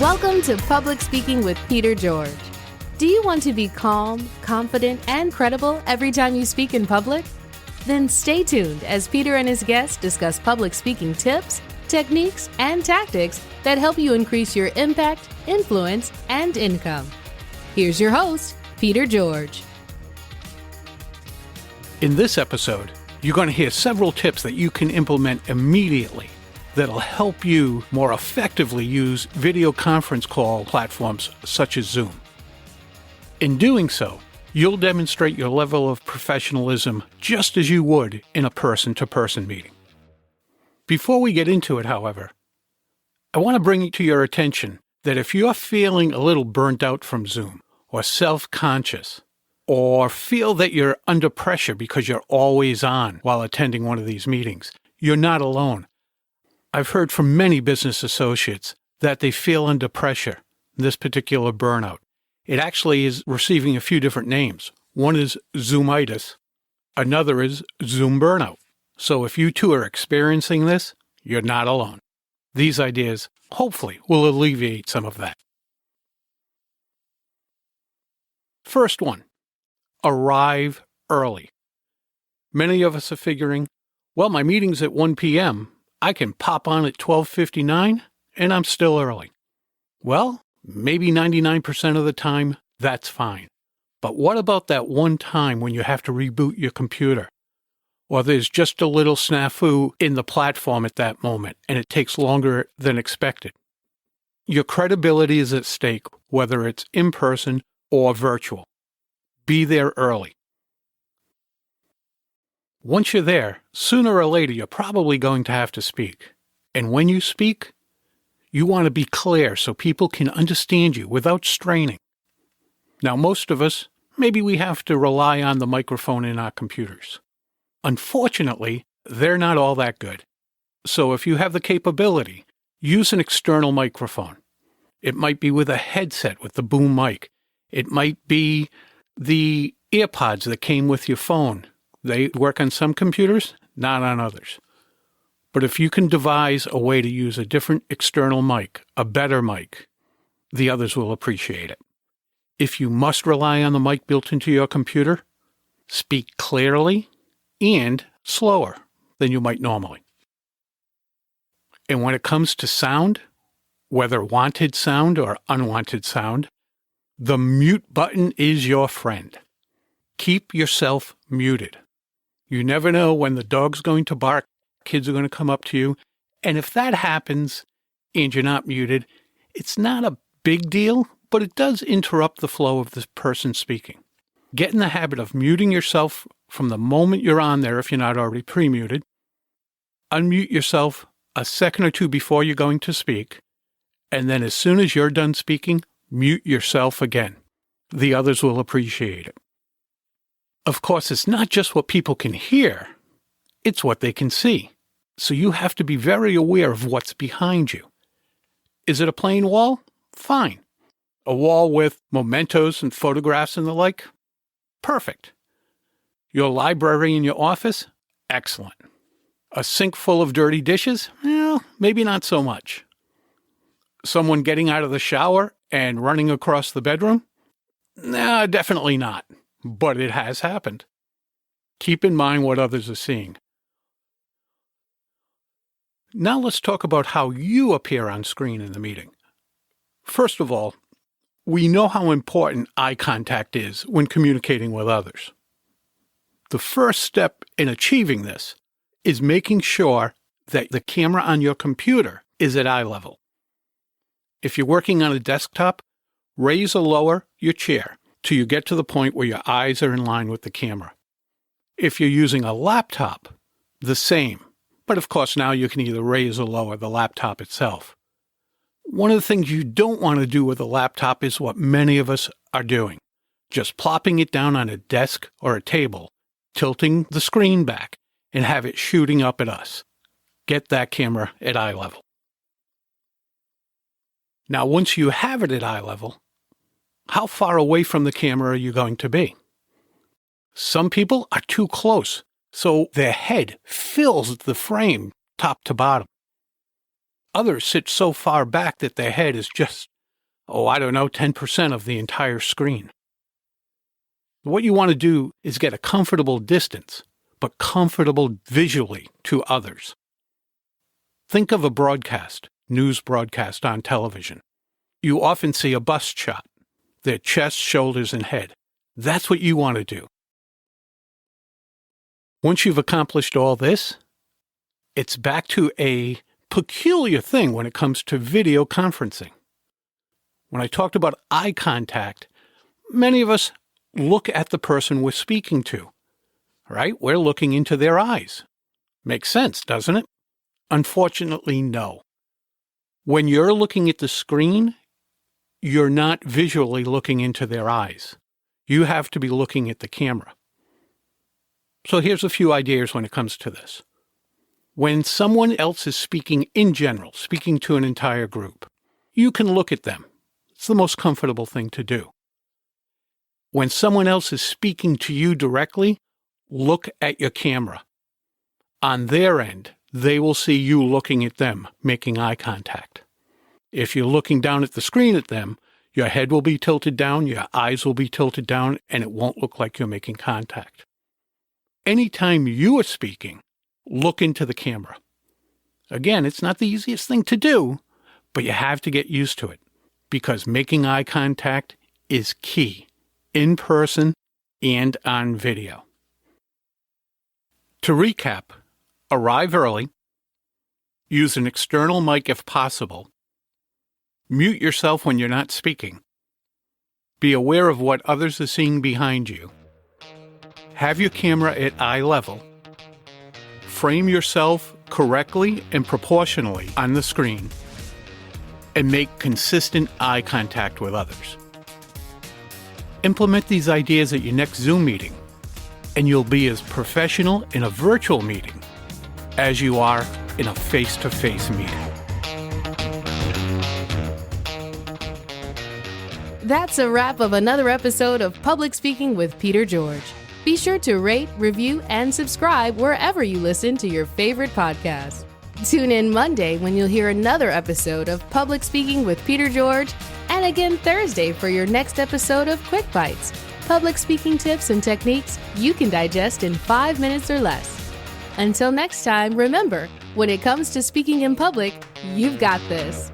Welcome to Public Speaking with Peter George. Do you want to be calm, confident, and credible every time you speak in public? Then stay tuned as Peter and his guests discuss public speaking tips, techniques, and tactics that help you increase your impact, influence, and income. Here's your host, Peter George. In this episode, you're going to hear several tips that you can implement immediately that'll help you more effectively use video conference call platforms such as Zoom. In doing so, you'll demonstrate your level of professionalism just as you would in a person-to-person meeting. Before we get into it, however, I want to bring to your attention that if you're feeling a little burnt out from Zoom, or self-conscious, or feel that you're under pressure because you're always on while attending one of these meetings, you're not alone. I've heard from many business associates that they feel under pressure, this particular burnout. It actually is receiving a few different names. One is Zoomitis, another is Zoom burnout. So if you too are experiencing this, you're not alone. These ideas, hopefully, will alleviate some of that. First one, arrive early. Many of us are figuring, well, my meeting's at 1 p.m., I can pop on at 12:59 and I'm still early. Well, maybe 99% of the time, that's fine. But what about that one time when you have to reboot your computer? Or there's just a little snafu in the platform at that moment and it takes longer than expected. Your credibility is at stake, whether it's in person or virtual. Be there early. Once you're there, sooner or later you're probably going to have to speak. And when you speak, you want to be clear so people can understand you without straining. Now, most of us, maybe we have to rely on the microphone in our computers. Unfortunately, they're not all that good. So if you have the capability, use an external microphone. It might be with a headset with the boom mic. It might be the earpods that came with your phone. They work on some computers, not on others. But if you can devise a way to use a different external mic, a better mic, the others will appreciate it. If you must rely on the mic built into your computer, speak clearly and slower than you might normally. And when it comes to sound, whether wanted sound or unwanted sound, the mute button is your friend. Keep yourself muted. You never know when the dog's going to bark, kids are going to come up to you, and if that happens and you're not muted, it's not a big deal, but it does interrupt the flow of the person speaking. Get in the habit of muting yourself from the moment you're on there if you're not already pre-muted. Unmute yourself a second or two before you're going to speak, and then as soon as you're done speaking, mute yourself again. The others will appreciate it. Of course, it's not just what people can hear, it's what they can see. So you have to be very aware of what's behind you. Is it a plain wall? Fine. A wall with mementos and photographs and the like? Perfect. Your library in your office? Excellent. A sink full of dirty dishes? Well, maybe not so much. Someone getting out of the shower and running across the bedroom? Nah, definitely not. But it has happened. Keep in mind what others are seeing. Now let's talk about how you appear on screen in the meeting. First of all, we know how important eye contact is when communicating with others. The first step in achieving this is making sure that the camera on your computer is at eye level. If you're working on a desktop, raise or lower your chair till you get to the point where your eyes are in line with the camera. If you're using a laptop, the same. But of course now you can either raise or lower the laptop itself. One of the things you don't want to do with a laptop is what many of us are doing. Just plopping it down on a desk or a table, tilting the screen back, and have it shooting up at us. Get that camera at eye level. Now once you have it at eye level, how far away from the camera are you going to be? Some people are too close, so their head fills the frame top to bottom. Others sit so far back that their head is just 10% of the entire screen. What you want to do is get a comfortable distance, but comfortable visually to others. Think of a broadcast, news broadcast on television. You often see a bust shot, their chest, shoulders, and head. That's what you want to do. Once you've accomplished all this, it's back to a peculiar thing when it comes to video conferencing. When I talked about eye contact, many of us look at the person we're speaking to, right? We're looking into their eyes. Makes sense, doesn't it? Unfortunately, no. When you're looking at the screen, you're not visually looking into their eyes. You have to be looking at the camera. So here's a few ideas when it comes to this. When someone else is speaking in general, speaking to an entire group, you can look at them. It's the most comfortable thing to do. When someone else is speaking to you directly, look at your camera. On their end, they will see you looking at them, making eye contact. If you're looking down at the screen at them, your head will be tilted down, your eyes will be tilted down, and it won't look like you're making contact. Anytime you are speaking, look into the camera. Again, it's not the easiest thing to do, but you have to get used to it because making eye contact is key, in person and on video. To recap, arrive early, use an external mic if possible, mute yourself when you're not speaking, be aware of what others are seeing behind you, have your camera at eye level, frame yourself correctly and proportionally on the screen, and make consistent eye contact with others. Implement these ideas at your next Zoom meeting, and you'll be as professional in a virtual meeting as you are in a face-to-face meeting. That's a wrap of another episode of Public Speaking with Peter George. Be sure to rate, review, and subscribe wherever you listen to your favorite podcast. Tune in Monday when you'll hear another episode of Public Speaking with Peter George, and again Thursday for your next episode of Quick Bites, public speaking tips and techniques you can digest in 5 minutes or less. Until next time, remember, when it comes to speaking in public, you've got this.